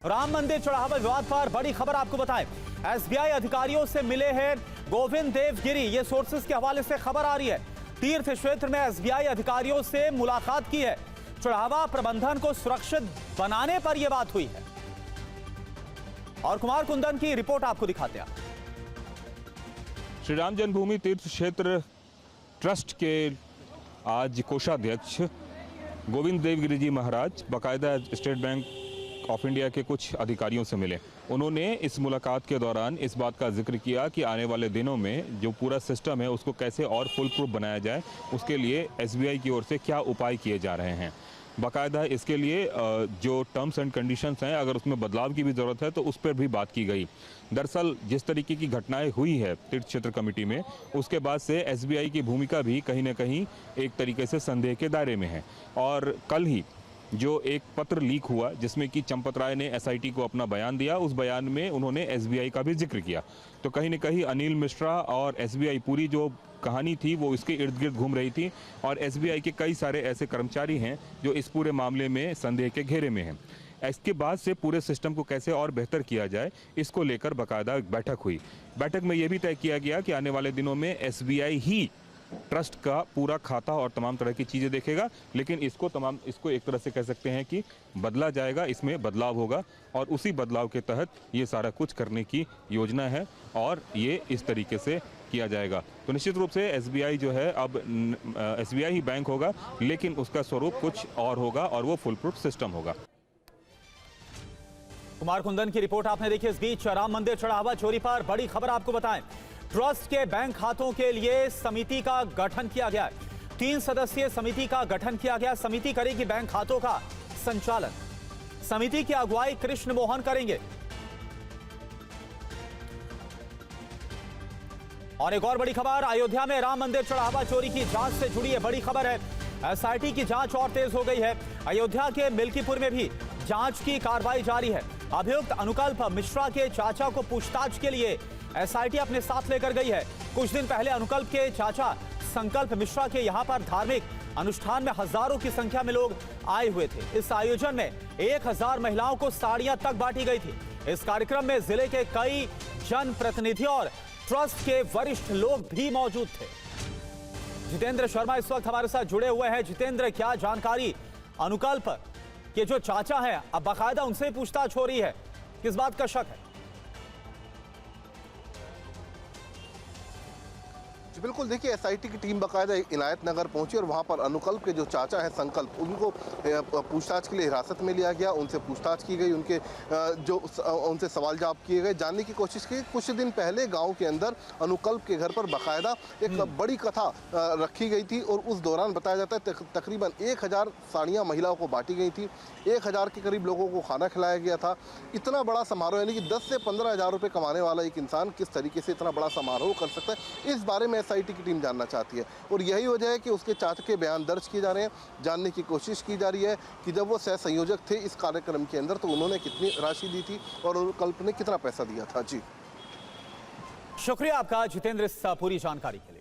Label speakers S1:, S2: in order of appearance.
S1: राम मंदिर चढ़ावा विवाद पर बड़ी खबर आपको बताएं। एसबीआई अधिकारियों से मिले हैं गोविंद देव गिरी, ये सोर्सेस के हवाले से खबर आ रही है। तीर्थ क्षेत्र में एसबीआई अधिकारियों से मुलाकात की है। चढ़ावा प्रबंधन को सुरक्षित बनाने पर यह बात हुई है। और कुमार कुंदन की रिपोर्ट आपको दिखाते हैं।
S2: श्री राम जन्मभूमि तीर्थ क्षेत्र ट्रस्ट के आज कोषाध्यक्ष गोविंद देव गिरी जी महाराज बाकायदा स्टेट बैंक ऑफ इंडिया के कुछ अधिकारियों से मिले। उन्होंने इस मुलाकात के दौरान इस बात का जिक्र किया कि आने वाले दिनों में जो पूरा सिस्टम है उसको कैसे और फुल प्रूफ बनाया जाए, उसके लिए एसबीआई की ओर से क्या उपाय किए जा रहे हैं। बाकायदा इसके लिए जो टर्म्स एंड कंडीशंस हैं, अगर उसमें बदलाव की भी ज़रूरत है तो उस पर भी बात की गई। दरअसल जिस तरीके की घटनाएं हुई है तीर्थ क्षेत्र कमेटी में, उसके बाद से एसबीआई की भूमिका भी कहीं ना कहीं एक तरीके से संदेह के दायरे में है। और कल ही जो एक पत्र लीक हुआ जिसमें कि चंपत राय ने एसआईटी को अपना बयान दिया, उस बयान में उन्होंने एसबीआई का भी जिक्र किया। तो कहीं न कहीं अनिल मिश्रा और एसबीआई पूरी जो कहानी थी वो इसके इर्द गिर्द घूम रही थी। और एसबीआई के कई सारे ऐसे कर्मचारी हैं जो इस पूरे मामले में संदेह के घेरे में हैं। इसके बाद से पूरे सिस्टम को कैसे और बेहतर किया जाए, इसको लेकर बाकायदा एक बैठक हुई। बैठक में ये भी तय किया गया कि आने वाले दिनों में एसबीआई ही ट्रस्ट का पूरा खाता और तमाम तरह की चीज़ें देखेगा, लेकिन इसको एक तरह से कह सकते हैं कि बदला जाएगा, इसमें बदलाव होगा और उसी बदलाव के तहत ये सारा कुछ करने की योजना है और ये इस तरीके से किया जाएगा। तो निश्चित रूप से एसबीआई जो है अब एसबीआई ही बैंक होगा, लेकिन उसका स्वरूप कुछ और होगा और वो फुल प्रूफ सिस्टम होगा।
S1: कुमार कुंदन की रिपोर्ट आपने देखी। इस बीच राम मंदिर चढ़ावा चोरी पर बड़ी खबर आपको बताएं। ट्रस्ट के बैंक खातों के लिए समिति का गठन किया गया है। 3 सदस्यीय समिति का गठन किया गया। समिति करेगी बैंक खातों का संचालन। समिति की अगुवाई कृष्ण मोहन करेंगे। और एक और बड़ी खबर, अयोध्या में राम मंदिर चढ़ावा चोरी की जांच से जुड़ी है बड़ी खबर है। एसआईटी की जांच और तेज हो गई है। अयोध्या के मिल्कीपुर में भी जांच की कार्रवाई जारी है। अभियुक्त अनुकल्प मिश्रा के चाचा को पूछताछ के लिए एसआईटी अपने साथ लेकर गई है। कुछ दिन पहले अनुकल्प के चाचा संकल्प मिश्रा के यहां पर धार्मिक अनुष्ठान में हजारों की संख्या में लोग आए हुए थे। इस आयोजन में 1000 महिलाओं को साड़ियां तक बांटी गई थी। इस कार्यक्रम में जिले के कई जनप्रतिनिधि और ट्रस्ट के वरिष्ठ लोग भी मौजूद थे। जितेंद्र शर्मा इस वक्त हमारे साथ जुड़े हुए हैं। जितेंद्र, क्या जानकारी? अनुकल्प के जो चाचा हैं, अब बाकायदा उनसे पूछताछ हो रही है, किस बात का शक है?
S3: बिल्कुल, देखिए एसआईटी की टीम बाकायदा इनायत नगर पहुंची और वहां पर अनुकल्प के जो चाचा हैं संकल्प, उनको पूछताछ के लिए हिरासत में लिया गया। उनसे पूछताछ की गई, उनसे सवाल जवाब किए गए, जानने की कोशिश की। कुछ दिन पहले गांव के अंदर अनुकल्प के घर पर बाकायदा एक बड़ी कथा रखी गई थी और उस दौरान बताया जाता है तकरीबन 1000 साड़ियाँ महिलाओं को बांटी गई थी। 1000 के करीब लोगों को खाना खिलाया गया था। इतना बड़ा समारोह, यानी कि 10 से 15 हज़ार रुपये कमाने वाला एक इंसान किस तरीके से इतना बड़ा समारोह कर सकता है, इस बारे में एसआईटी की टीम जानना चाहती है। और यही वजह है कि उसके चाचा के बयान दर्ज किए जा रहे हैं। जानने की कोशिश की जा रही है कि जब वो सह संयोजक थे इस कार्यक्रम के अंदर तो उन्होंने कितनी राशि दी थी और अनुकल्प ने कितना पैसा दिया था। जी
S1: शुक्रिया आपका जितेंद्र, इस पूरी जानकारी के लिए।